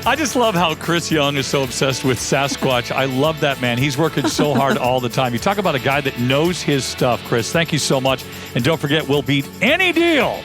I just love how Chris Young is so obsessed with Sasquatch. I love that man. He's working so hard all the time. You talk about a guy that knows his stuff, Chris. Thank you so much. And don't forget, we'll beat any deal.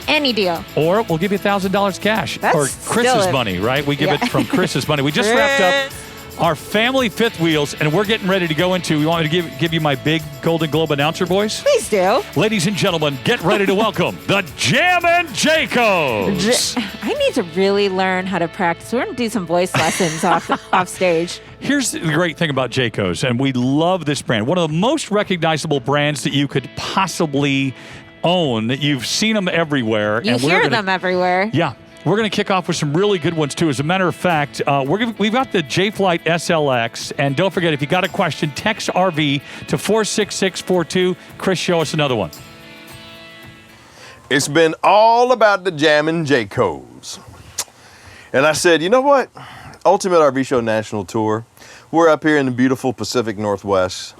Any deal. Or we'll give you $1,000 cash. That's or Chris's money, right? We give it from Chris's money. We just wrapped up our family fifth wheels, and we're getting ready to go into, you want me to give you my big Golden Globe announcer voice? Please do. Ladies and gentlemen, get ready to welcome the Jammin Jaycos. I need to really learn how to practice. We're going to do some voice lessons off stage. Here's the great thing about Jaycos, and we love this brand. One of the most recognizable brands that you could possibly own. You've seen them everywhere. You hear them everywhere. Yeah. We're going to kick off with some really good ones, too. As a matter of fact, we've got the Jay Flight SLX. And don't forget, if you got a question, text RV to 46642. Chris, show us another one. It's been all about the Jammin Jaycos. And I said, you know what? Ultimate RV Show National Tour. We're up here in the beautiful Pacific Northwest.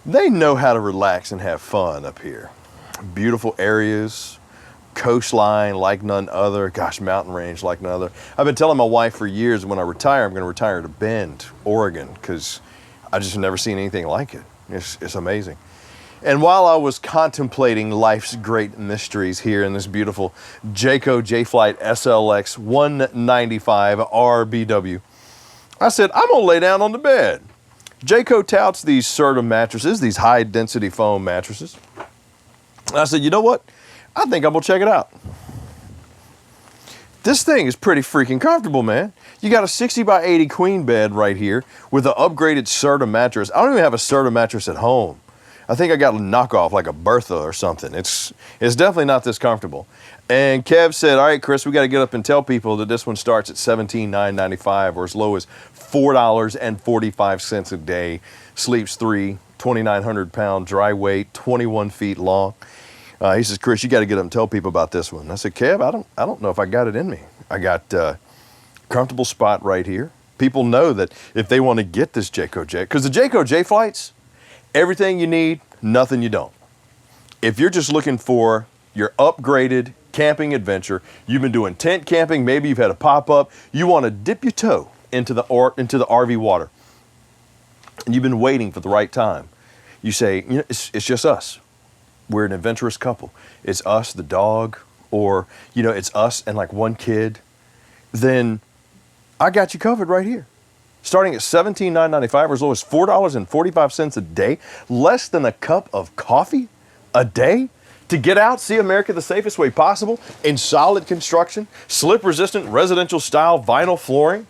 They know how to relax and have fun up here. Beautiful areas. Coastline like none other. Gosh, mountain range like none other. I've been telling my wife for years when I retire, I'm going to retire to Bend, Oregon, because I just never seen anything like it. It's amazing. And while I was contemplating life's great mysteries here in this beautiful Jayco Jay Flight SLX 195 RBW, I said, I'm going to lay down on the bed. Jayco touts these Serta mattresses, these high-density foam mattresses. And I said, you know what? I think I'm gonna check it out. This thing is pretty freaking comfortable, man. You got a 60 by 80 queen bed right here with an upgraded Serta mattress. I don't even have a Serta mattress at home. I think I got a knockoff like a Bertha or something. It's definitely not this comfortable. And Kev said, all right, Chris, we got to get up and tell people that this one starts at $17,995 or as low as $4.45 a day. Sleeps 3, 2,900 pound dry weight, 21 feet long. He says, Chris, you got to get up and tell people about this one. I said, Kev, I don't know if I got it in me. I got a comfortable spot right here. People know that if they want to get this Jayco J, because the Jayco J Flights, everything you need, nothing you don't. If you're just looking for your upgraded camping adventure, you've been doing tent camping, maybe you've had a pop-up, you want to dip your toe into the RV water, and you've been waiting for the right time. You say, you know, it's just us. We're an adventurous couple. It's us, the dog, or, you know, it's us and like one kid. Then I got you covered right here. Starting at $17,995 or as low as $4.45 a day, less than a cup of coffee a day to get out, see America the safest way possible in solid construction, slip-resistant residential style vinyl flooring,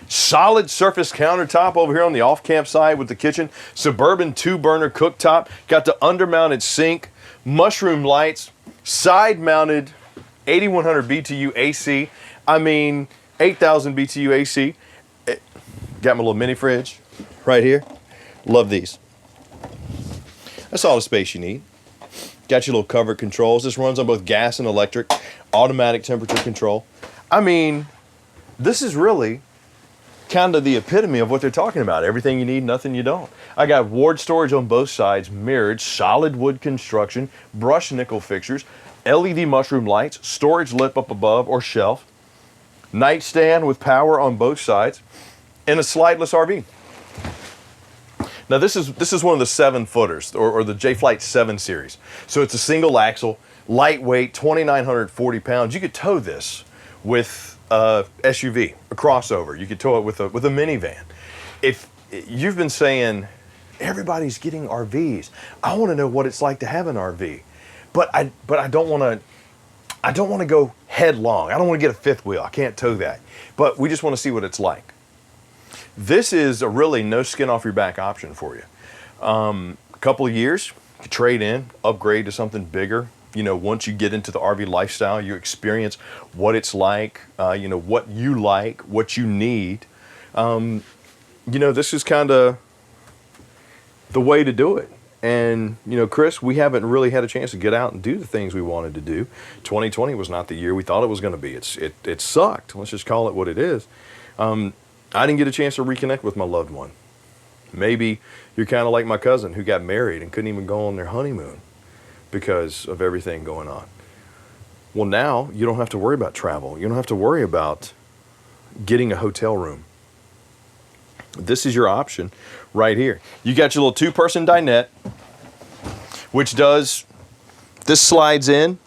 solid surface countertop over here on the off-camp side with the kitchen, suburban 2-burner cooktop, got the under-mounted sink, mushroom lights, side-mounted 8,100 BTU AC, 8,000 BTU AC. Got my little mini fridge right here. Love these. That's all the space you need. Got your little cover controls. This runs on both gas and electric, automatic temperature control. This is really kind of the epitome of what they're talking about. Everything you need, nothing you don't. I got ward storage on both sides, mirrored, solid wood construction, brushed nickel fixtures, LED mushroom lights, storage lip up above or shelf, nightstand with power on both sides, and a slideless RV. Now this is one of the 7-footers, or the Jay Flight 7 series. So it's a single axle, lightweight, 2,940 pounds. You could tow this with SUV, a crossover. You could tow it with a minivan. If you've been saying everybody's getting RVs, I want to know what it's like to have an RV, but I don't want to go headlong. I don't want to get a fifth wheel. I can't tow that. But we just want to see what it's like. This is a really no skin off your back option for you. A couple of years, you could trade in, upgrade to something bigger. You know, once you get into the RV lifestyle, you experience what it's like, what you like, what you need. This is kind of the way to do it. And, Chris, we haven't really had a chance to get out and do the things we wanted to do. 2020 was not the year we thought it was going to be. It sucked. Let's just call it what it is. I didn't get a chance to reconnect with my loved one. Maybe you're kind of like my cousin who got married and couldn't even go on their honeymoon because of everything going on. Well, now you don't have to worry about travel. You don't have to worry about getting a hotel room. This is your option right here. You got your little 2-person dinette, which does, this slides in,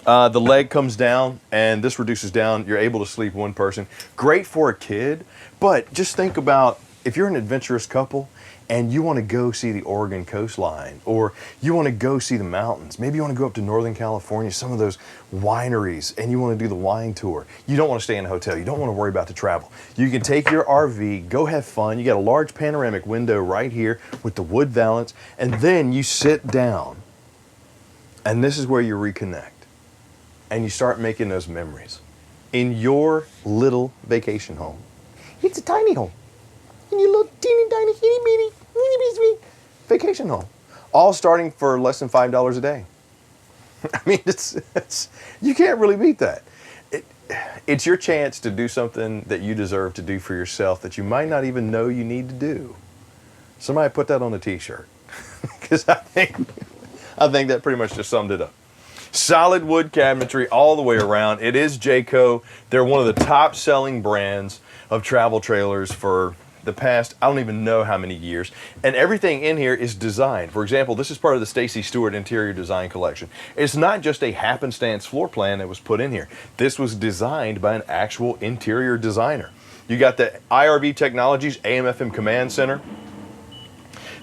the leg comes down, and this reduces down. You're able to sleep 1 person. Great for a kid, but just think about if you're an adventurous couple and you want to go see the Oregon coastline, or you want to go see the mountains. Maybe you want to go up to Northern California, some of those wineries, and you want to do the wine tour. You don't want to stay in a hotel. You don't want to worry about the travel. You can take your RV, go have fun. You got a large panoramic window right here with the wood valance, and then you sit down, and this is where you reconnect, and you start making those memories in your little vacation home. It's a tiny home. In your little teeny tiny itty bitty vacation home, all starting for less than $5 a day. I mean, it's you can't really beat that. It's your chance to do something that you deserve to do for yourself that you might not even know you need to do. Somebody put that on a T-shirt, because I think that pretty much just summed it up. Solid wood cabinetry all the way around. It is Jayco. They're one of the top selling brands of travel trailers for the past, I don't even know how many years. And everything in here is designed. For example, this is part of the Stacy Stewart Interior Design Collection. It's not just a happenstance floor plan that was put in here. This was designed by an actual interior designer. You got the IRV Technologies AM/FM Command Center.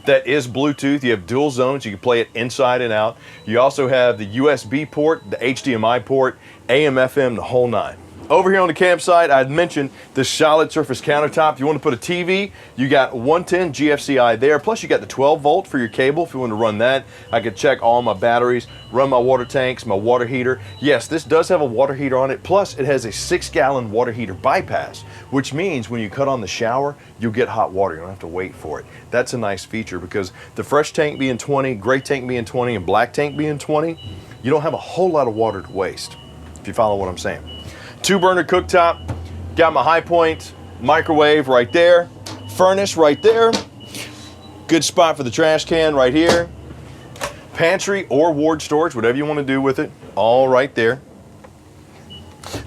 That is Bluetooth. You have dual zones. You can play it inside and out. You also have the USB port, the HDMI port, AM/FM, the whole 9. Over here on the campsite, I'd mentioned the solid surface countertop. If you want to put a TV, you got 110 GFCI there. Plus, you got the 12 volt for your cable if you want to run that. I could check all my batteries, run my water tanks, my water heater. Yes, this does have a water heater on it. Plus, it has a 6-gallon water heater bypass, which means when you cut on the shower, you'll get hot water. You don't have to wait for it. That's a nice feature because the fresh tank being 20, gray tank being 20, and black tank being 20, you don't have a whole lot of water to waste, if you follow what I'm saying. 2-burner cooktop, got my high point microwave right there, furnace right there, good spot for the trash can right here, pantry or ward storage, whatever you want to do with it, all right there.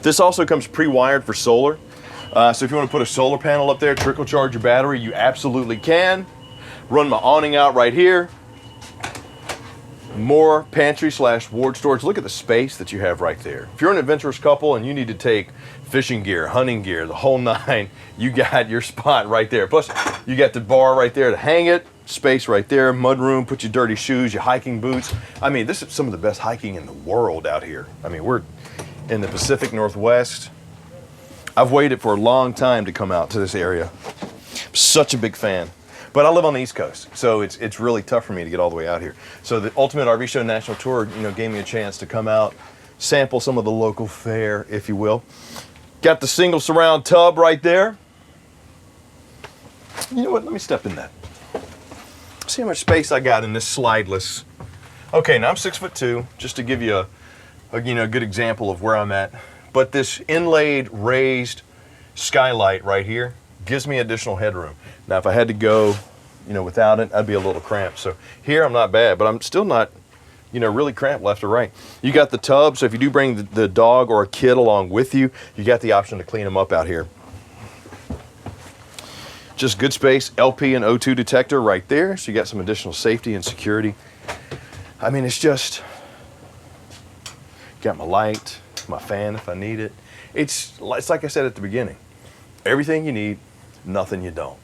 This also comes pre-wired for solar, so if you want to put a solar panel up there, trickle charge your battery, you absolutely can. Run my awning out right here. More pantry/ward storage. Look at the space that you have right there. If you're an adventurous couple and you need to take fishing gear, hunting gear, the whole 9, you got your spot right there. Plus, you got the bar right there to hang it, space right there, mud room, put your dirty shoes, your hiking boots. I mean, this is some of the best hiking in the world out here. I mean, we're in the Pacific Northwest. I've waited for a long time to come out to this area. I'm such a big fan. But I live on the East Coast, so it's really tough for me to get all the way out here. So the Ultimate RV Show National Tour, gave me a chance to come out, sample some of the local fare, if you will. Got the single surround tub right there. You know what? Let me step in that. See how much space I got in this slideless. Okay, now I'm 6'2", just to give you a good example of where I'm at. But this inlaid raised skylight right here gives me additional headroom. Now, if I had to go, without it, I'd be a little cramped. So here I'm not bad, but I'm still not, really cramped left or right. You got the tub, so if you do bring the dog or a kid along with you, you got the option to clean them up out here. Just good space, LP and O2 detector right there, so you got some additional safety and security. I mean, it's just, got my light, my fan if I need it. It's like I said at the beginning, everything you need, nothing you don't.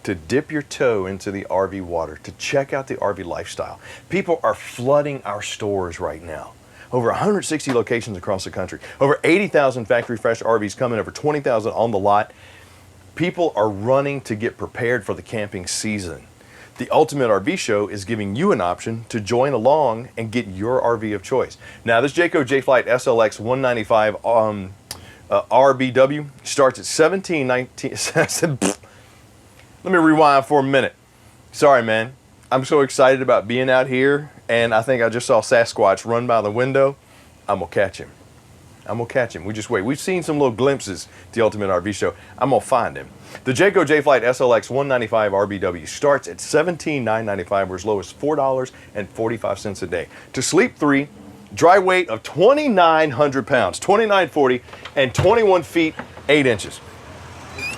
To dip your toe into the RV water, to check out the RV lifestyle. People are flooding our stores right now. Over 160 locations across the country. Over 80,000 factory fresh RVs coming, over 20,000 on the lot. People are running to get prepared for the camping season. The Ultimate RV Show is giving you an option to join along and get your RV of choice. Now, this Jayco Jay Flight SLX 195 RBW starts at $17.19. Let me rewind for a minute. Sorry, man. I'm so excited about being out here, and I think I just saw Sasquatch run by the window. I'm going to catch him. I'm going to catch him. We just wait. We've seen some little glimpses at the Ultimate RV Show. I'm going to find him. The Jayco Jay Flight SLX 195 RBW starts at $17,995, or as low as $4.45 a day. To sleep 3, Dry weight of 2,900 pounds, 2,940, and 21 feet, 8 inches.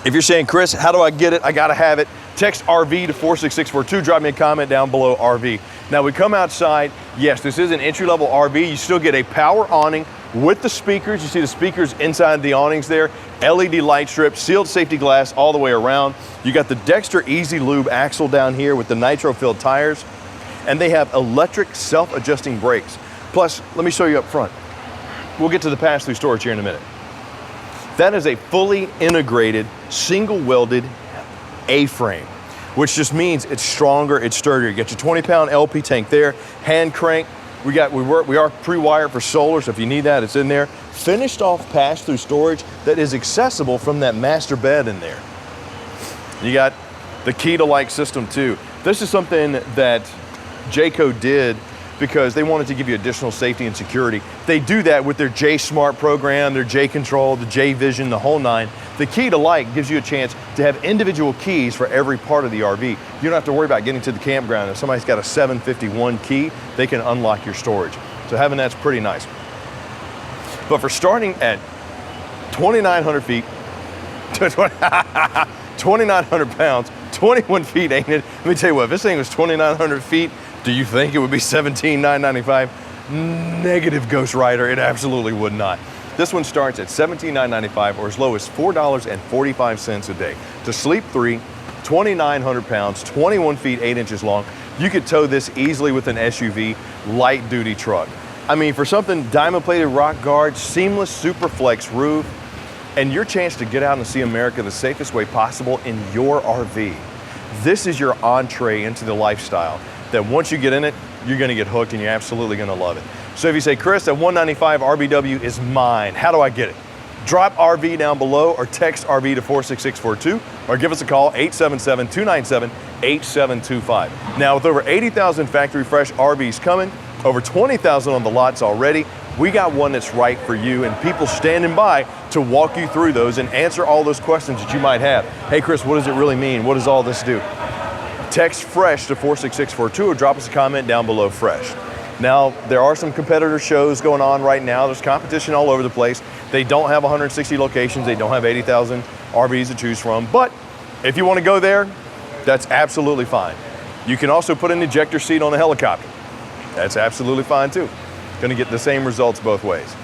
If you're saying, Chris, how do I get it? I gotta have it. Text RV to 46642. Drop me a comment down below RV. Now we come outside. Yes, this is an entry-level RV. You still get a power awning with the speakers. You see the speakers inside the awnings there. LED light strip, sealed safety glass all the way around. You got the Dexter Easy Lube axle down here with the nitro-filled tires. And they have electric self-adjusting brakes. Plus, let me show you up front. We'll get to the pass-through storage here in a minute. That is a fully integrated, single-welded A-frame, which just means it's stronger, it's sturdier. You got your 20-pound LP tank there, hand crank. We are pre-wired for solar, so if you need that, it's in there. Finished off pass-through storage that is accessible from that master bed in there. You got the key-to-like system too. This is something that Jayco did because they wanted to give you additional safety and security. They do that with their J Smart program, their J Control, the J Vision, the whole nine. The key to light gives you a chance to have individual keys for every part of the RV. You don't have to worry about getting to the campground. If somebody's got a 751 key, they can unlock your storage. So having that's pretty nice. But for starting at 2,900 feet, 2,900 pounds, 21 feet, ain't it? Let me tell you what, if this thing was 2,900 feet, do you think it would be $17,995? Negative, Ghost Rider, it absolutely would not. This one starts at $17,995 or as low as $4.45 a day. To sleep 3, 2,900 pounds, 21 feet, 8 inches long. You could tow this easily with an SUV, light duty truck. I mean, for something diamond plated rock guard, seamless super flex roof, and your chance to get out and see America the safest way possible in your RV. This is your entree into the lifestyle that once you get in it, you're gonna get hooked and you're absolutely gonna love it. So if you say, Chris, that 195 RBW is mine, how do I get it? Drop RV down below or text RV to 46642 or give us a call, 877-297-8725. Now with over 80,000 factory fresh RVs coming, over 20,000 on the lots already, we got one that's right for you and people standing by to walk you through those and answer all those questions that you might have. Hey Chris, what does it really mean? What does all this do? Text FRESH to 46642 or drop us a comment down below FRESH. Now, there are some competitor shows going on right now. There's competition all over the place. They don't have 160 locations. They don't have 80,000 RVs to choose from. But if you want to go there, that's absolutely fine. You can also put an ejector seat on the helicopter. That's absolutely fine too. Going to get the same results both ways.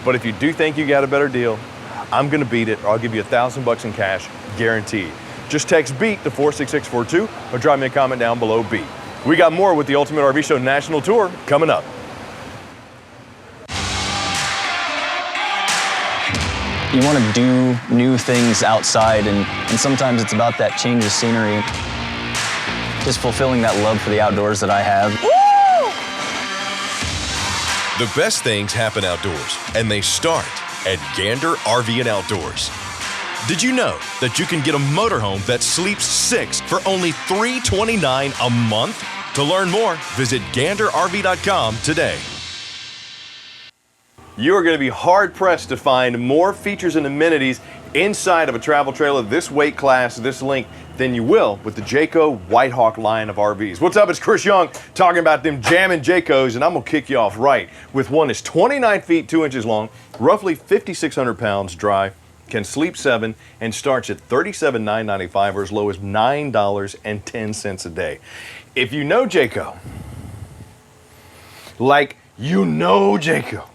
But if you do think you got a better deal, I'm going to beat it, or I'll give you $1,000 in cash, guaranteed. Just text BEAT to 46642 or drop me a comment down below BEAT. We got more with the Ultimate RV Show National Tour coming up. You want to do new things outside, and sometimes it's about that change of scenery. Just fulfilling that love for the outdoors that I have. The best things happen outdoors, and they start at Gander RV and Outdoors. Did you know that you can get a motorhome that sleeps 6 for only $329 a month? To learn more, visit ganderrv.com today. You are going to be hard-pressed to find more features and amenities inside of a travel trailer this weight class, this length, than you will with the Jayco White Hawk line of RVs. What's up? It's Chris Young talking about them Jammin Jaycos, and I'm going to kick you off right with one that's 29 feet 2 inches long, roughly 5,600 pounds dry, can sleep 7, and starts at $37,995 or as low as $9.10 a day. If you know Jayco, like you know Jayco,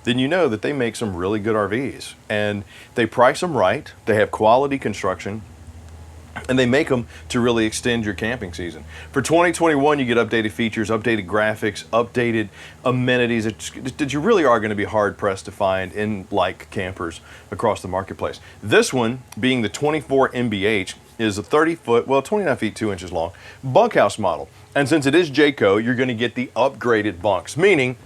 then you know that they make some really good RVs. And they price them right, they have quality construction, and they make them to really extend your camping season. For 2021, you get updated features, updated graphics, updated amenities that you really are going to be hard-pressed to find in like campers across the marketplace. This one, being the 24 MBH, is a 30-foot, well, 29 feet 2 inches long, bunkhouse model. And since it is Jayco, you're going to get the upgraded bunks, meaning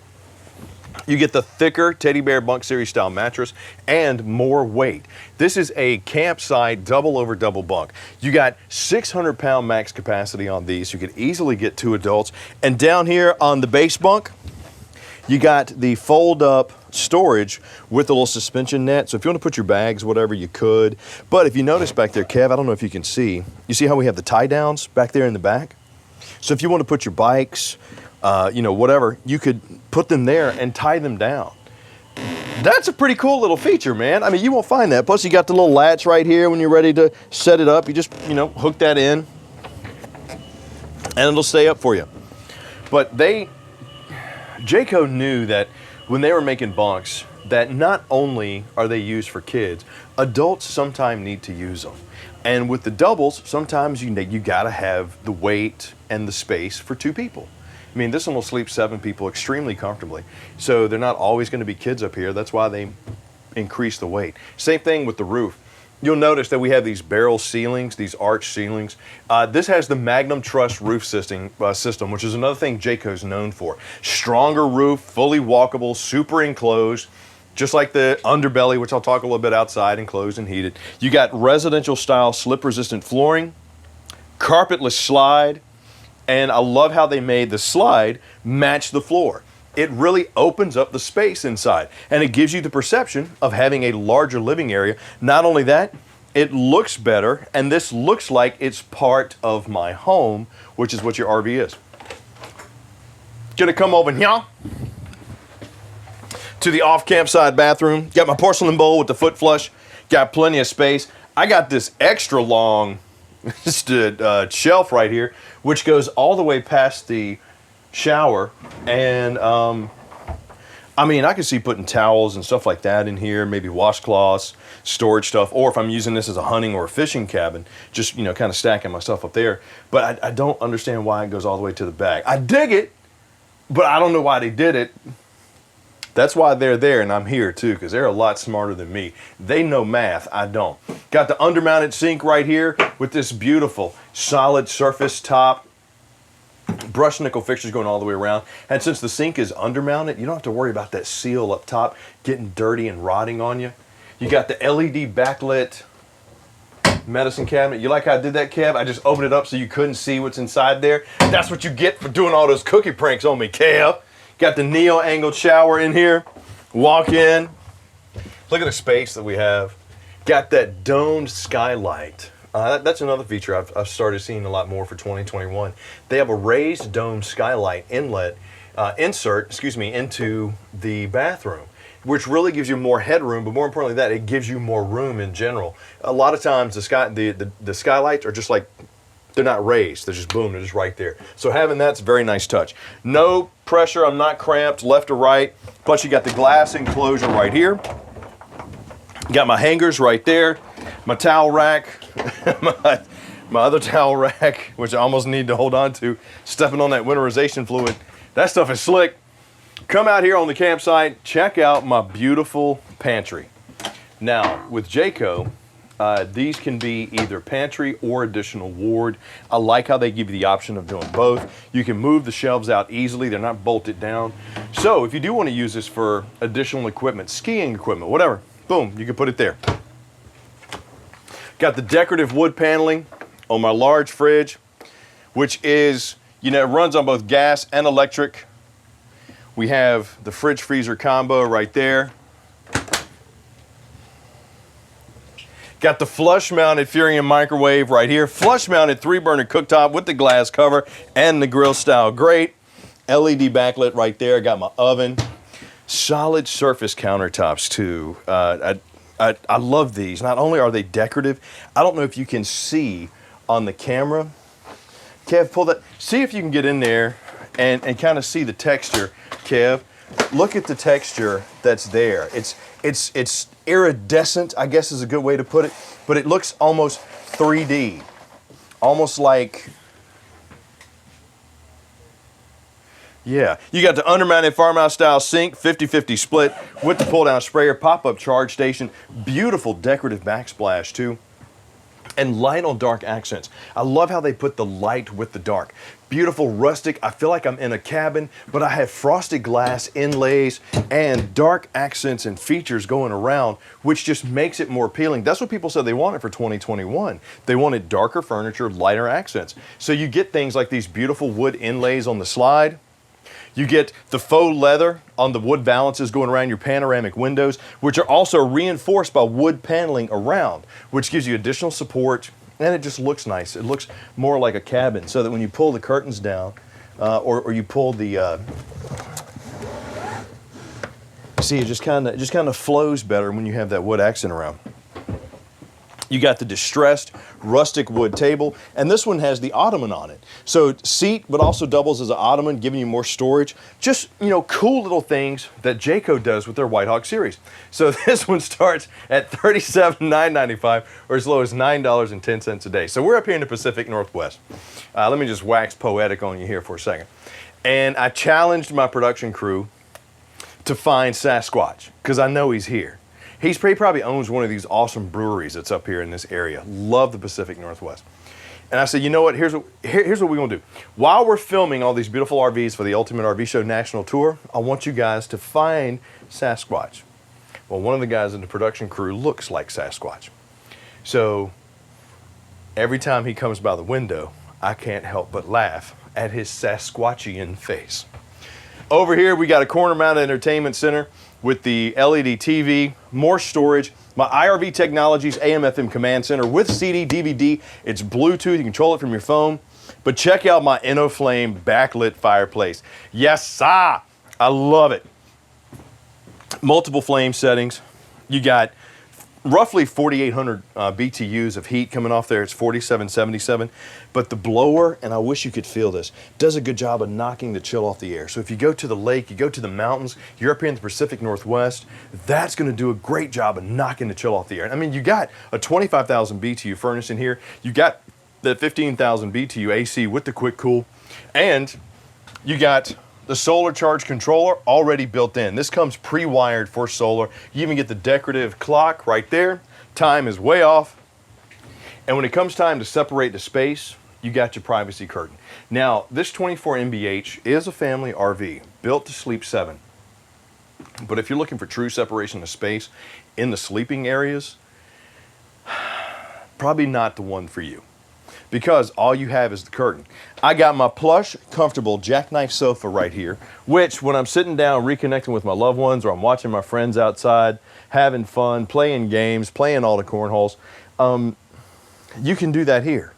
you get the thicker Teddy Bear Bunk Series style mattress and more weight. This is a campsite double over double bunk. You got 600 pound max capacity on these. You could easily get 2 adults. And down here on the base bunk, you got the fold up storage with a little suspension net. So if you want to put your bags, whatever, you could. But if you notice back there, Kev, I don't know if you can see, you see how we have the tie downs back there in the back? So if you want to put your bikes whatever, you could put them there and tie them down. That's a pretty cool little feature, man. I mean, you won't find that. Plus, you got the little latch right here when you're ready to set it up. You just, hook that in, and it'll stay up for you. But Jayco knew that when they were making bunks, that not only are they used for kids, adults sometimes need to use them. And with the doubles, sometimes you gotta have the weight and the space for 2 people. I mean, this one will sleep 7 people extremely comfortably. So they're not always gonna be kids up here. That's why they increase the weight. Same thing with the roof. You'll notice that we have these barrel ceilings, these arch ceilings. This has the Magnum Truss roof system, which is another thing Jayco's known for. Stronger roof, fully walkable, super enclosed, just like the underbelly, which I'll talk a little bit outside, enclosed and heated. You got residential style slip resistant flooring, carpetless slide, and I love how they made the slide match the floor. It really opens up the space inside, and it gives you the perception of having a larger living area. Not only that, it looks better, and this looks like it's part of my home, which is what your RV is. Gonna come over here to the off campsite bathroom. Got my porcelain bowl with the foot flush. Got plenty of space. I got this extra long shelf right here, which goes all the way past the shower, and I mean, I could see putting towels and stuff like that in here, maybe washcloths, storage stuff, or if I'm using this as a hunting or a fishing cabin, just kind of stacking my stuff up there. But I don't understand why it goes all the way to the back. I dig it, but I don't know why they did it. That's why they're there, and I'm here too, because they're a lot smarter than me. They know math, I don't. Got the undermounted sink right here with this beautiful solid surface top. Brushed nickel fixtures going all the way around. And since the sink is undermounted, you don't have to worry about that seal up top getting dirty and rotting on you. You got the LED backlit medicine cabinet. You like how I did that, Kev? I just opened it up so you couldn't see what's inside there. That's what you get for doing all those cookie pranks on me, Kev. Got the neo-angled shower in here. Walk in. Look at the space that we have. Got that domed skylight. That's another feature I've started seeing a lot more for 2021. They have a raised dome skylight insert into the bathroom, which really gives you more headroom, but more importantly that, it gives you more room in general. A lot of times the skylights are just like, they're not raised, they're just boom, they're just right there. So having that's a very nice touch. No pressure, I'm not cramped left or right. Plus you got the glass enclosure right here. Got my hangers right there. My towel rack, my other towel rack, which I almost need to hold on to, stepping on that winterization fluid. That stuff is slick. Come out here on the campsite, check out my beautiful pantry. Now, with Jayco, these can be either pantry or additional ward. I like how they give you the option of doing both. You can move the shelves out easily. They're not bolted down. So if you do want to use this for additional equipment, skiing equipment, whatever, boom, you can put it there. Got the decorative wood paneling on my large fridge, which is, it runs on both gas and electric. We have the fridge freezer combo right there. Got the flush mounted Furion microwave right here. Flush mounted 3-burner cooktop with the glass cover and the grill style grate. LED backlit right there. Got my oven. Solid surface countertops too. I love these. Not only are they decorative, I don't know if you can see on the camera. Kev, pull that. See if you can get in there and kind of see the texture, Kev. Look at the texture that's there. It's iridescent, I guess is a good way to put it, but it looks almost 3D. Almost like, yeah. You got the undermounted farmhouse style sink, 50-50 split with the pull down sprayer, pop-up charge station, beautiful decorative backsplash too, and light on dark accents. I love how they put the light with the dark. Beautiful rustic. I feel like I'm in a cabin, but I have frosted glass inlays and dark accents and features going around, which just makes it more appealing. That's what people said they wanted for 2021. They wanted darker furniture, lighter accents. So you get things like these beautiful wood inlays on the slide. You get the faux leather on the wood valances going around your panoramic windows, which are also reinforced by wood paneling around, which gives you additional support, and it just looks nice. It looks more like a cabin, so that when you pull the curtains down, or you pull the, see, it just kind of flows better when you have that wood accent around. You got the distressed rustic wood table, and this one has the ottoman on it. So seat, but also doubles as an ottoman, giving you more storage. Just, cool little things that Jayco does with their White Hawk series. So this one starts at $37,995 or as low as $9.10 a day. So we're up here in the Pacific Northwest. Let me just wax poetic on you here for a second. And I challenged my production crew to find Sasquatch, because I know he's here. He probably owns one of these awesome breweries that's up here in this area. Love the Pacific Northwest. And I said, you know what, here's what we're gonna do. While we're filming all these beautiful RVs for the Ultimate RV Show National Tour, I want you guys to find Sasquatch. Well, one of the guys in the production crew looks like Sasquatch. So every time he comes by the window, I can't help but laugh at his Sasquatchian face. Over here, we got a corner-mounted entertainment center with the LED TV, more storage, my IRV Technologies AM/FM command center with CD, DVD. It's Bluetooth, you can control it from your phone. But check out my InnoFlame backlit fireplace. Yes, sir, I love it. Multiple flame settings. You got roughly 4,800 BTUs of heat coming off there. It's 4777. But the blower, and I wish you could feel this, does a good job of knocking the chill off the air. So if you go to the lake, you go to the mountains, you're up here in the Pacific Northwest, that's gonna do a great job of knocking the chill off the air. I mean, you got a 25,000 BTU furnace in here. You got the 15,000 BTU AC with the quick cool, and you got the solar charge controller already built in. This comes pre-wired for solar. You even get the decorative clock right there. Time is way off. And when it comes time to separate the space, you got your privacy curtain. Now, this 24 MBH is a family RV, built to sleep 7. But if you're looking for true separation of space in the sleeping areas, probably not the one for you, because all you have is the curtain. I got my plush, comfortable jackknife sofa right here, which when I'm sitting down reconnecting with my loved ones, or I'm watching my friends outside, having fun, playing games, playing all the cornholes, you can do that here.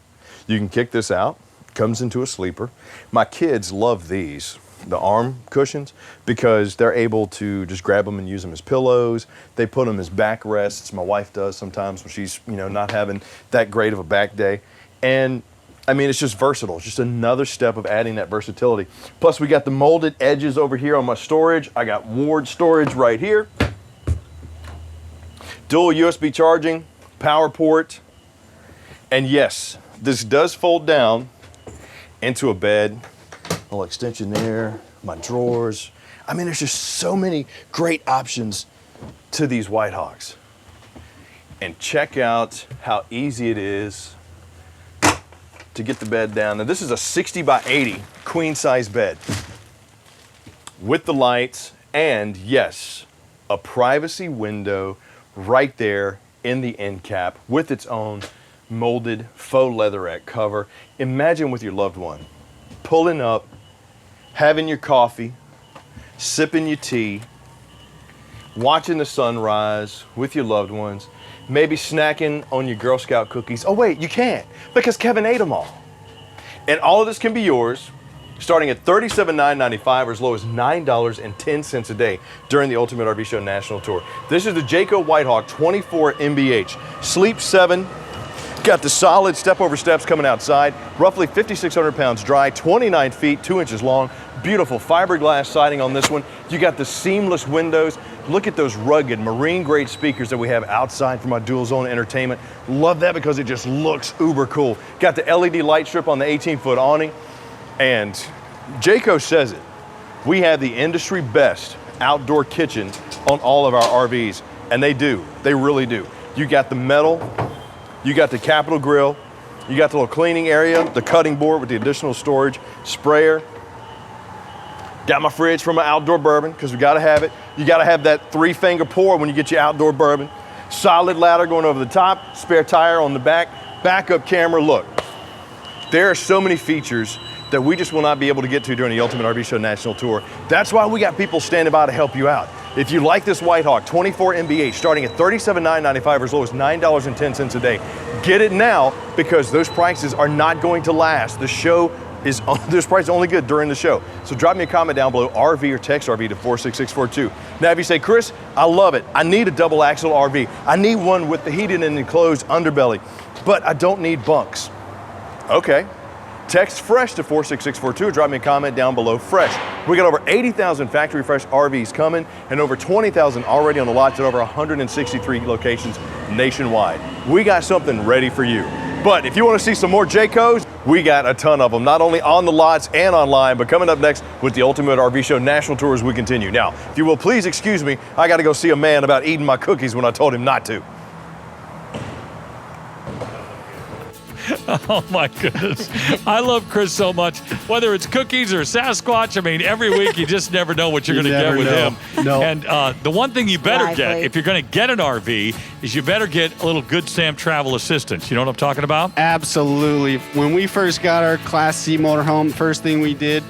You can kick this out, comes into a sleeper. My kids love these, the arm cushions, because they're able to just grab them and use them as pillows. They put them as backrests. My wife does sometimes when she's not having that great of a back day. And I mean, it's just versatile. It's just another step of adding that versatility. Plus, we got the molded edges over here on my storage. I got ward storage right here. Dual USB charging, power port. And yes, this does fold down into a bed. A little extension there, my drawers. I mean, there's just so many great options to these White Hawks. And check out how easy it is to get the bed down. Now this is a 60 by 80 queen size bed with the lights, and yes, a privacy window right there in the end cap with its own molded faux leatherette cover. Imagine with your loved one, pulling up, having your coffee, sipping your tea, watching the sunrise with your loved ones, maybe snacking on your Girl Scout cookies. Oh wait, you can't, because Kevin ate them all. And all of this can be yours, starting at $37,995 or as low as $9.10 a day during the Ultimate RV Show National Tour. This is the Jayco White Hawk 24 MBH. Sleep 7, got the solid step-over steps coming outside, roughly 5,600 pounds dry, 29 feet, 2 inches long, beautiful fiberglass siding on this one. You got the seamless windows. Look at those rugged marine-grade speakers that we have outside for my dual-zone entertainment. Love that because it just looks uber cool. Got the LED light strip on the 18-foot awning. And Jayco says it. We have the industry best outdoor kitchen on all of our RVs. And they do. They really do. You got the metal. You got the Capital Grill. You got the little cleaning area, the cutting board with the additional storage, sprayer. Got my fridge for my outdoor bourbon, because we gotta have it. You gotta have that 3-finger pour when you get your outdoor bourbon. Solid ladder going over the top, spare tire on the back, backup camera. Look, there are so many features that we just will not be able to get to during the Ultimate RV Show National Tour. That's why we got people standing by to help you out. If you like this White Hawk 24 MBH starting at $37,995 or as low as $9.10 a day, get it now, because those prices are not going to last. The show this price is only good during the show. So drop me a comment down below, RV or text RV to 46642. Now if you say, Chris, I love it. I need a double axle RV. I need one with the heated and enclosed underbelly, but I don't need bunks. Okay. Text FRESH to 46642. Drop me a comment down below, FRESH. We got over 80,000 factory fresh RVs coming and over 20,000 already on the lots at over 163 locations nationwide. We got something ready for you. But if you want to see some more Jaycos, we got a ton of them, not only on the lots and online, but coming up next with the Ultimate RV Show National Tour as we continue. Now, if you will please excuse me, I got to go see a man about eating my cookies when I told him not to. Oh my goodness. I love Chris so much. Whether it's cookies or Sasquatch, I mean, every week you just never know what you're going to get with him. No. And the one thing you better get, Lively. if you're going to get an RV, is you better get a little Good Sam travel assistance. You know what I'm talking about? Absolutely. When we first got our Class C motorhome, first thing we did,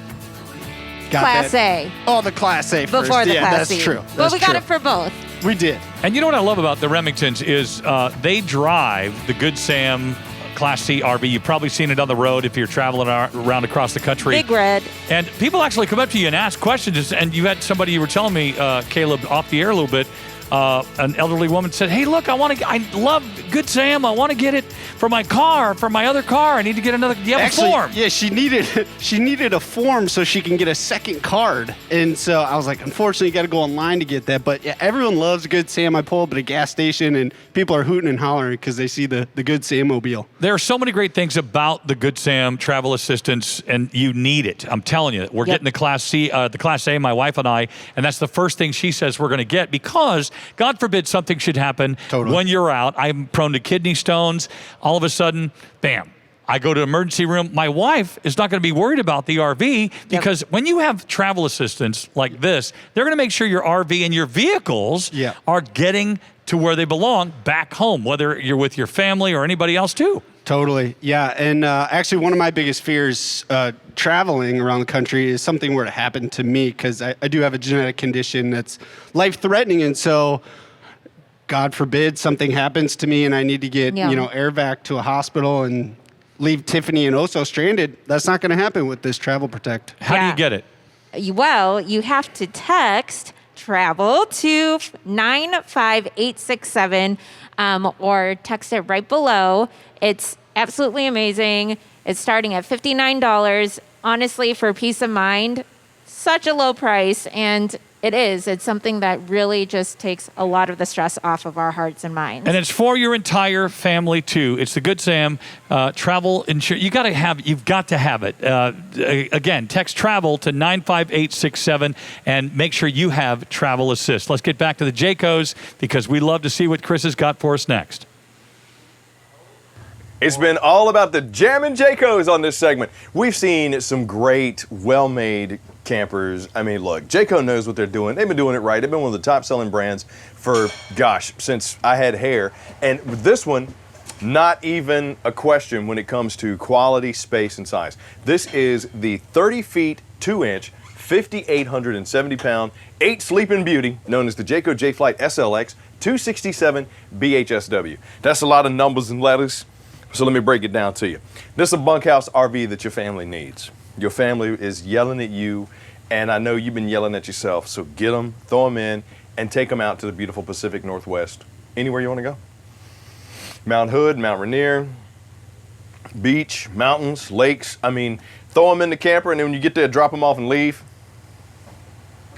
got Class that. A. Oh, the Class A first. Before the yeah, Class that's C. true. Well, That's we got true. it for both. We did. And you know what I love about the Remingtons is they drive the Good Sam Class C RV. You've probably seen it on the road if you're traveling around across the country. Big red. And people actually come up to you and ask questions. And you had somebody, you were telling me, Caleb, off the air a little bit, an elderly woman said, hey, look, I love Good Sam. I want to get it for my car, for my other car. I need to get another. Do you have Actually, a form? Yeah, she needed a form so she can get a second card. And so I was like, unfortunately, you got to go online to get that. But yeah, everyone loves Good Sam. I pull up at a gas station and people are hooting and hollering because they see the Good Sam mobile. There are so many great things about the Good Sam travel assistance, and you need it. I'm telling you, we're getting the Class C, the Class A, my wife and I, and that's the first thing she says we're going to get because, God forbid, something should happen when you're out. I'm prone to kidney stones. All of a sudden, bam. I go to emergency room. My wife is not going to be worried about the RV because when you have travel assistance like this, they're going to make sure your RV and your vehicles are getting to where they belong back home, whether you're with your family or anybody else too. Totally. Yeah. And actually, one of my biggest fears traveling around the country is something were to happen to me because I do have a genetic condition that's life-threatening. And so, God forbid, something happens to me and I need to get, air vac to a hospital and leave Tiffany and Oso stranded. That's not going to happen with this Travel Protect. How do you get it? Well, you have to text travel to 95867 or text it right below. It's absolutely amazing. It's starting at $59. Honestly, for peace of mind, such a low price. And it's something that really just takes a lot of the stress off of our hearts and minds. And it's for your entire family too. It's the Good Sam travel insurance. You've got to have it. Again, text travel to 95867 and make sure you have travel assist. Let's get back to the Jaycos because we love to see what Chris has got for us next. It's been all about the Jammin' Jaycos on this segment. We've seen some great, well-made campers. I mean, look, Jayco knows what they're doing. They've been doing it right. They've been one of the top-selling brands for, since I had hair. And with this one, not even a question when it comes to quality, space, and size. This is the 30 feet, 2-inch, 5,870-pound, 8-sleeping beauty known as the Jayco Jay Flight SLX 267 BHSW. That's a lot of numbers and letters. So let me break it down to you. This is a bunkhouse RV that your family needs. Your family is yelling at you, and I know you've been yelling at yourself. So get them, throw them in, and take them out to the beautiful Pacific Northwest. Anywhere you want to go. Mount Hood, Mount Rainier, beach, mountains, lakes. I mean, throw them in the camper, and then when you get there, drop them off and leave.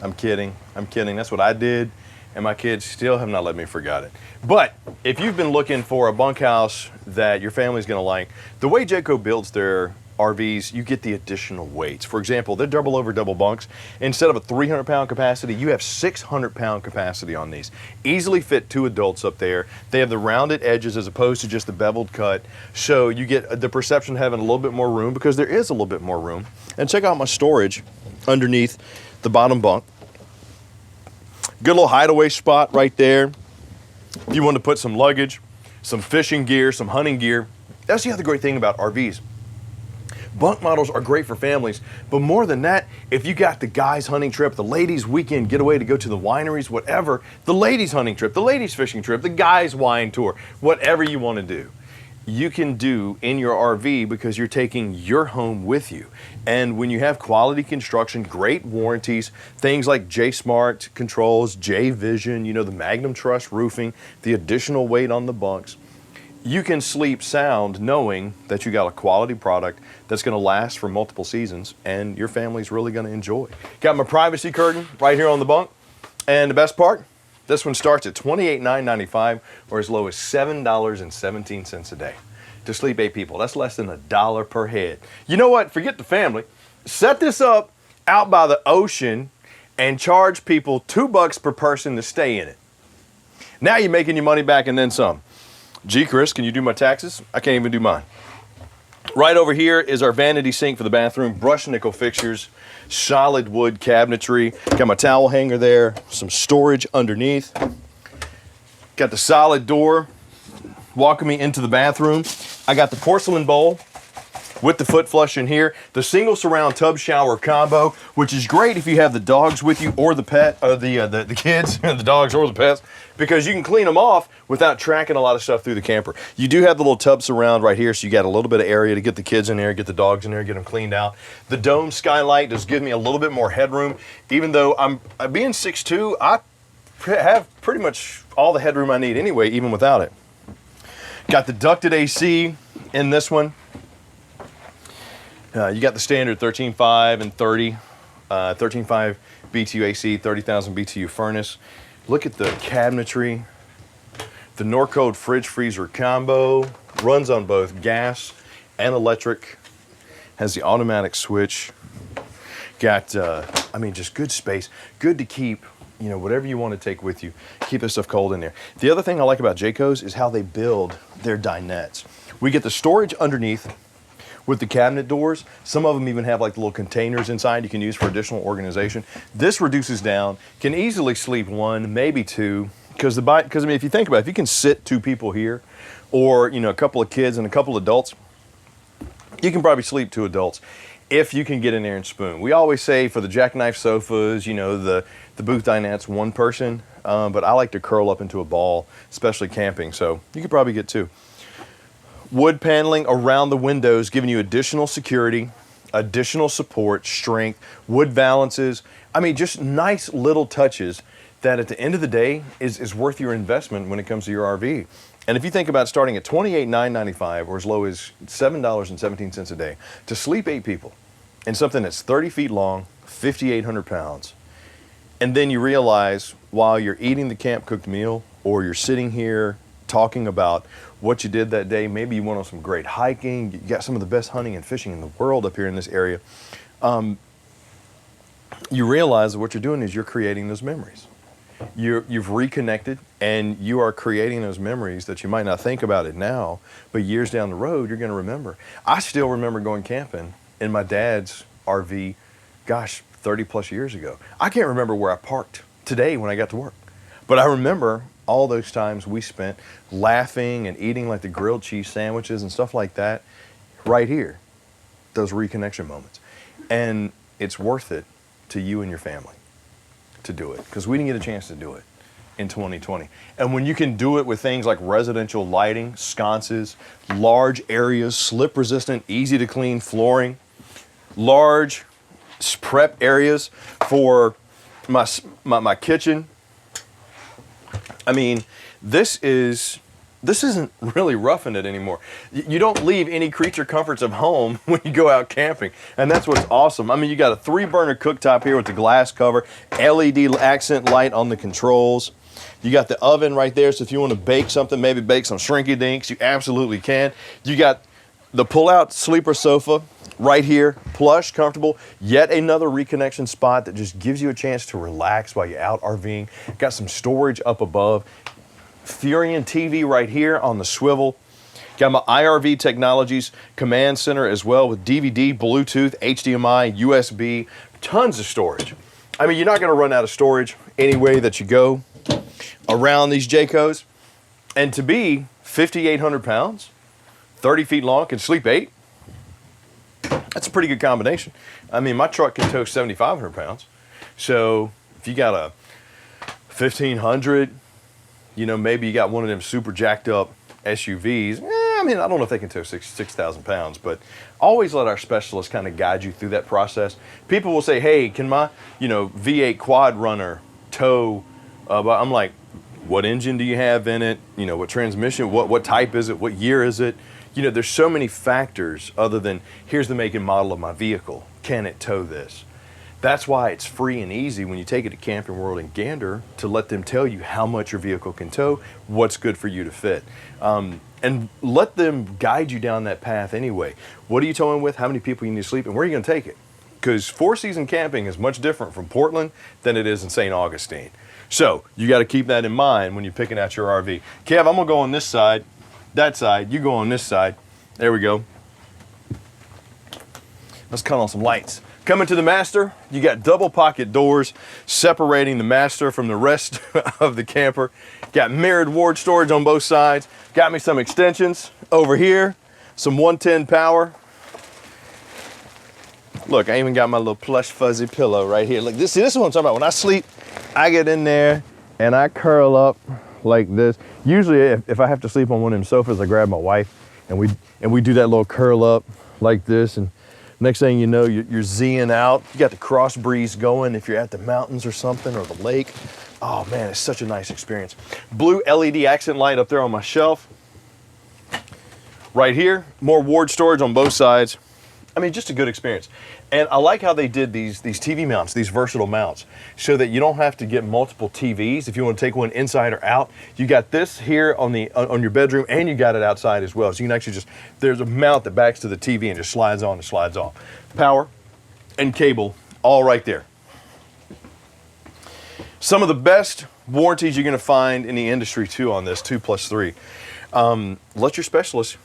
I'm kidding. That's what I did. And my kids still have not let me forget it. But if you've been looking for a bunkhouse that your family's going to like, the way Jayco builds their RVs, you get the additional weights. For example, they're double bunks. Instead of a 300-pound capacity, you have 600-pound capacity on these. Easily fit 2 adults up there. They have the rounded edges as opposed to just the beveled cut. So you get the perception of having a little bit more room because there is a little bit more room. And check out my storage underneath the bottom bunk. Good little hideaway spot right there. If you want to put some luggage, some fishing gear, some hunting gear. That's the other great thing about RVs. Bunk models are great for families, but more than that, if you got the guys' hunting trip, the ladies' weekend getaway to go to the wineries, whatever, the ladies' hunting trip, the ladies' fishing trip, the guys' wine tour, whatever you want to do, you can do in your RV because you're taking your home with you. And when you have quality construction, great warranties, things like J Smart controls, J Vision, you know, the Magnum Truss roofing, the additional weight on the bunks, you can sleep sound knowing that you got a quality product that's going to last for multiple seasons and your family's really going to enjoy. Got my privacy curtain right here on the bunk. And the best part, this one starts at $28,995 or as low as $7.17 a day to sleep 8 people. That's less than $1 per head. You know what? Forget the family. Set this up out by the ocean and charge people $2 per person to stay in it. Now you're making your money back and then some. Gee, Chris, can you do my taxes? I can't even do mine. Right over here is our vanity sink for the bathroom, brushed nickel fixtures, solid wood cabinetry. Got my towel hanger there, some storage underneath. Got the solid door walking me into the bathroom. I got the porcelain bowl with the foot flush in here, the single surround tub shower combo, which is great if you have the dogs with you or the pet, or the kids, the dogs or the pets, because you can clean them off without tracking a lot of stuff through the camper. You do have the little tub surround right here, so you got a little bit of area to get the kids in there, get the dogs in there, get them cleaned out. The dome skylight does give me a little bit more headroom, even though I'm being 6'2", I have pretty much all the headroom I need anyway, even without it. Got the ducted AC in this one. You got the standard 13.5 and 30, 13.5 BTU AC, 30,000 BTU furnace. Look at the cabinetry. The Norcode fridge freezer combo runs on both gas and electric. Has the automatic switch. Got, I mean, just good space. Good to keep, you know, whatever you want to take with you. Keep this stuff cold in there. The other thing I like about Jaycos is how they build their dinettes. We get the storage underneath with the cabinet doors. Some of them even have like little containers inside you can use for additional organization. This reduces down, can easily sleep 1, maybe 2, because I mean, if you think about it, if you can sit 2 people here, or you know, a couple of kids and a couple of adults, you can probably sleep 2 adults if you can get in there and spoon. We always say for the jackknife sofas, you know, the booth dinettes, 1 person, but I like to curl up into a ball, especially camping, so you could probably get 2. Wood paneling around the windows, giving you additional security, additional support, strength, wood valances. I mean, just nice little touches that at the end of the day is worth your investment when it comes to your RV. And if you think about starting at $28,995 or as low as $7.17 a day to sleep 8 people in something that's 30 feet long, 5,800 pounds, and then you realize while you're eating the camp cooked meal or you're sitting here talking about what you did that day, maybe you went on some great hiking, you got some of the best hunting and fishing in the world up here in this area, you realize that what you're doing is you're creating those memories. You've reconnected and you are creating those memories that you might not think about it now, but years down the road, you're going to remember. I still remember going camping in my dad's RV, gosh, 30 plus years ago. I can't remember where I parked today when I got to work, but I remember all those times we spent laughing and eating like the grilled cheese sandwiches and stuff like that right here, those reconnection moments. And it's worth it to you and your family to do it because we didn't get a chance to do it in 2020. And when you can do it with things like residential lighting, sconces, large areas, slip resistant, easy to clean flooring, large prep areas for my kitchen. I mean, this isn't really roughing it anymore. You don't leave any creature comforts of home when you go out camping, and that's what's awesome. I mean, you got a 3-burner cooktop here with the glass cover, LED accent light on the controls. You got the oven right there, so if you want to bake something, maybe bake some shrinky dinks, you absolutely can. You got the pull-out sleeper sofa right here, plush, comfortable, yet another reconnection spot that just gives you a chance to relax while you're out RVing. Got some storage up above. Furion TV right here on the swivel. Got my IRV Technologies command center as well with DVD, Bluetooth, HDMI, USB, tons of storage. I mean, you're not going to run out of storage any way that you go around these Jaycos. And to be 5,800 pounds, 30 feet long, can sleep 8, that's a pretty good combination. I mean, my truck can tow 7,500 pounds. So if you got a 1,500, you know, maybe you got one of them super jacked up SUVs, I mean, I don't know if they can tow 6,000 pounds, but always let our specialists kind of guide you through that process. People will say, hey, can my, V8 quad runner tow? But I'm like, what engine do you have in it? What transmission, what type is it? What year is it? There's so many factors other than here's the make and model of my vehicle. Can it tow this? That's why it's free and easy when you take it to Camping World in Gander to let them tell you how much your vehicle can tow, what's good for you to fit. And let them guide you down that path anyway. What are you towing with? How many people you need to sleep? And where are you going to take it? Because four-season camping is much different from Portland than it is in St. Augustine. So you got to keep that in mind when you're picking out your RV. Kev, I'm going to go on this side, that side. You go on this side. There we go. Let's cut on some lights. Coming to the master, you got double pocket doors separating the master from the rest of the camper. Got mirrored ward storage on both sides. Got me some extensions over here, some 110 power. Look, I even got my little plush fuzzy pillow right here. Look, this is what I'm talking about. When I sleep, I get in there and I curl up like this. Usually if I have to sleep on one of them sofas, I grab my wife and we do that little curl up like this, and next thing you know, you're Z'ing out. You got the cross breeze going if you're at the mountains or something, or the lake. Oh man, it's such a nice experience. Blue LED accent light up there on my shelf. Right here, more ward storage on both sides. I mean, just a good experience. And I like how they did these TV mounts, these versatile mounts, so that you don't have to get multiple TVs. If you want to take one inside or out, you got this here on your bedroom, and you got it outside as well. So you can actually there's a mount that backs to the TV and just slides on and slides off. Power and cable, all right there. Some of the best warranties you're going to find in the industry too on this 2+3. Let your specialist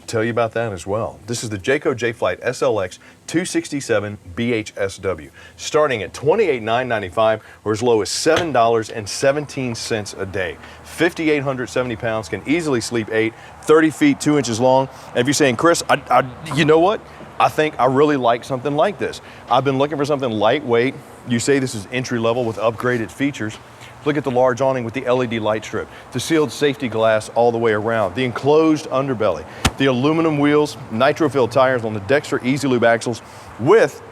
tell you about that as well. This is the Jayco Jay Flight SLX 267 BHSW, starting at $28,995 or as low as $7.17 a day. 5,870 pounds, can easily sleep 8, 30 feet, 2 inches long. And if you're saying, Chris, you know what? I think I really like something like this. I've been looking for something lightweight. You say this is entry level with upgraded features. Look at the large awning with the LED light strip, the sealed safety glass all the way around, the enclosed underbelly, the aluminum wheels, nitro-filled tires on the Dexter Easy Lube axles with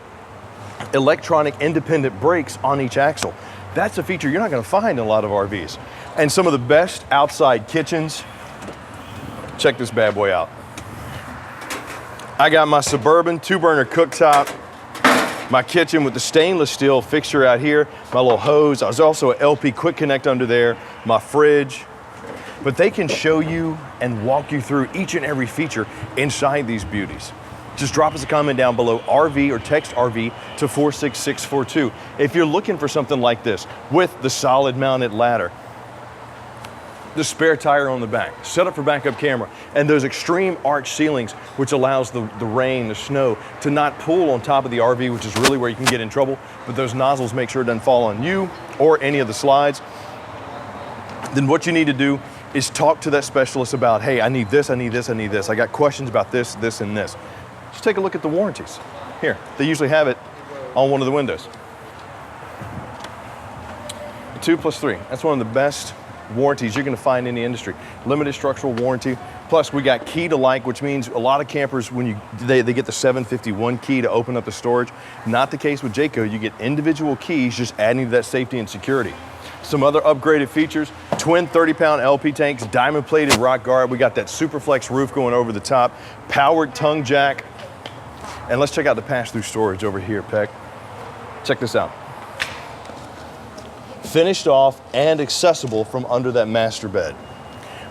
electronic independent brakes on each axle. That's a feature you're not going to find in a lot of RVs. And some of the best outside kitchens. Check this bad boy out. I got my Suburban 2-burner cooktop, my kitchen with the stainless steel fixture out here, my little hose. I was also an LP quick connect under there, my fridge. But they can show you and walk you through each and every feature inside these beauties. Just drop us a comment down below, RV, or text RV to 46642. If you're looking for something like this with the solid mounted ladder, the spare tire on the back, set up for backup camera, and those extreme arch ceilings, which allows the rain, the snow, to not pool on top of the RV, which is really where you can get in trouble, but those nozzles make sure it doesn't fall on you or any of the slides. Then what you need to do is talk to that specialist about, hey, I need this, I need this, I need this. I got questions about this, this, and this. Just take a look at the warranties. Here, they usually have it on one of the windows. 2+3, that's one of the best warranties you're going to find in the industry. Limited structural warranty. Plus, we got key to like, which means a lot of campers, when they get the 751 key to open up the storage. Not the case with Jayco. You get individual keys, just adding to that safety and security. Some other upgraded features: twin 30-pound LP tanks, diamond-plated rock guard. We got that Superflex roof going over the top, powered tongue jack. And let's check out the pass-through storage over here, Peck. Check this out. Finished off and accessible from under that master bed.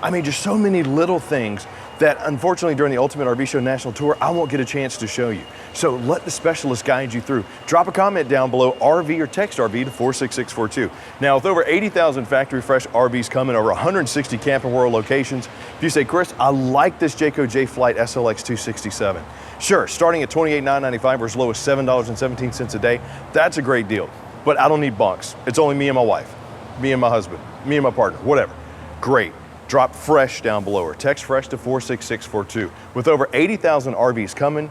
I mean, just so many little things that unfortunately during the Ultimate RV Show National Tour, I won't get a chance to show you. So let the specialist guide you through. Drop a comment down below, RV, or text RV to 46642. Now, with over 80,000 factory fresh RVs coming, over 160 Camping World locations, if you say, Chris, I like this Jayco Jay Flight SLX 267. Sure, starting at $28,995 or as low as $7.17 a day, that's a great deal. But I don't need bunks. It's only me and my wife, me and my husband, me and my partner, whatever. Great. Drop fresh down below or text fresh to 46642. With over 80,000 RVs coming,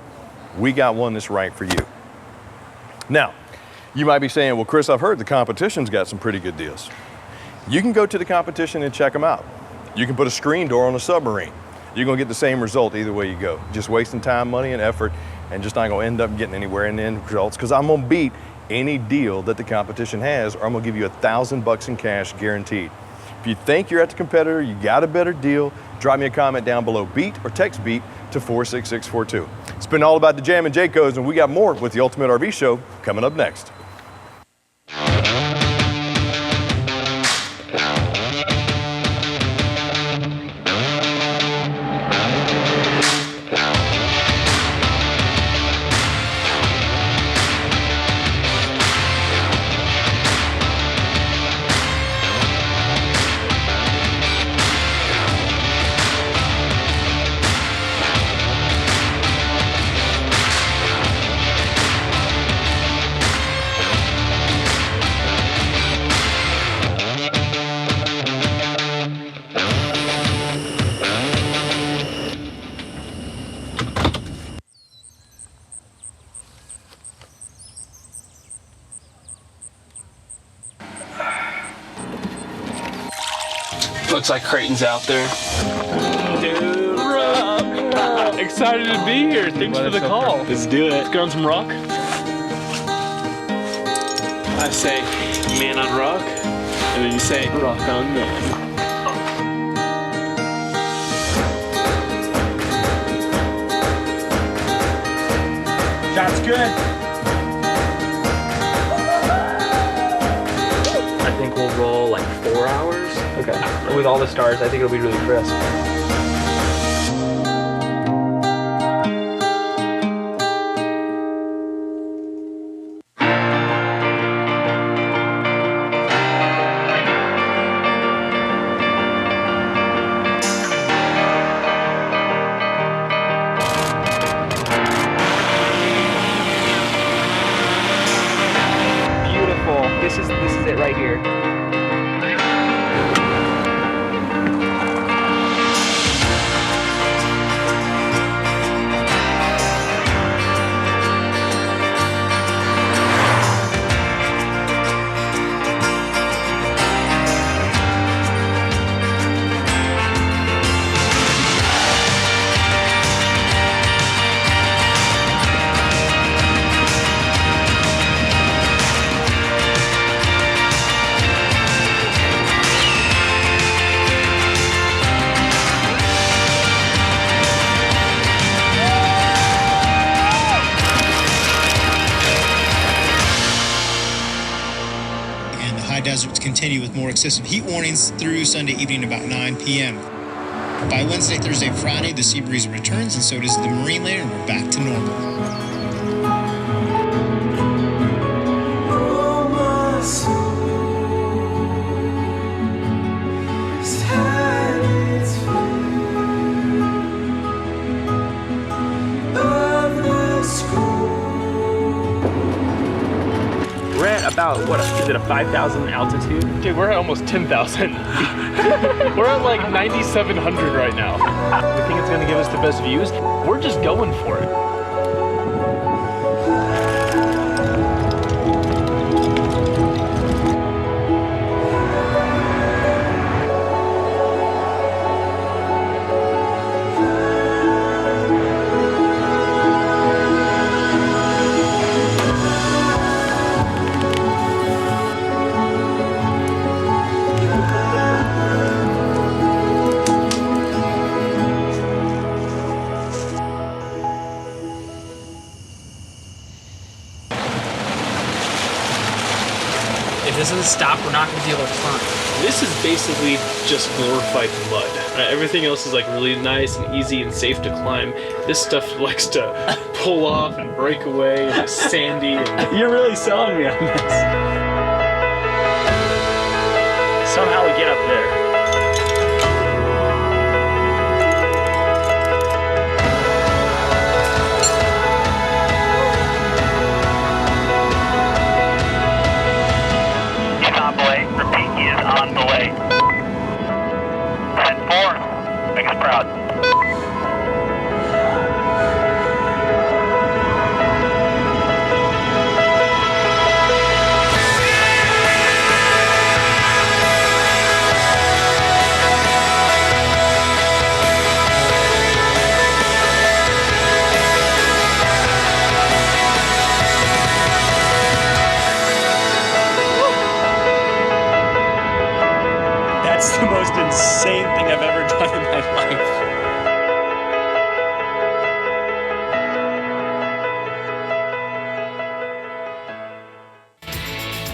we got one that's right for you. Now, you might be saying, well, Chris, I've heard the competition's got some pretty good deals. You can go to the competition and check them out. You can put a screen door on a submarine. you're gonna get the same result either way you go. Just wasting time, money, and effort, and just not gonna end up getting anywhere in the end results, because I'm gonna beat any deal that the competition has, or I'm gonna give you $1,000 in cash guaranteed. If you think you're at the competitor, you got a better deal, drop me a comment down below, BEAT, or text BEAT to 46642. It's been all about the Jammin' Jaycos, and we got more with the Ultimate RV Show coming up next. Looks like Creighton's out there. Dude, rock. Excited to be here. Thanks for the call. Let's do it. Let's get on some rock. I say, man on rock, and then you say, rock on man. Shot's good. I think we'll roll like 4 hours. Okay. With all the stars, I think it'll be really crisp. Beautiful. This is it right here. Deserts continue with more excessive heat warnings through Sunday evening about 9 p.m. By Wednesday, Thursday, and Friday, the sea breeze returns, and so does the marine layer, and we're back to normal. We're at about, what, is it a 5,000 altitude? Dude, we're at almost 10,000. We're at like 9,700 right now. We think it's gonna give us the best views. We're just going for it. If this doesn't stop, we're not going to be able to climb. This is basically just glorified mud. Everything else is like really nice and easy and safe to climb. This stuff likes to pull off and break away and it's sandy. You're really selling me on this. Somehow we get up there. On belay. 10-4. Make us proud.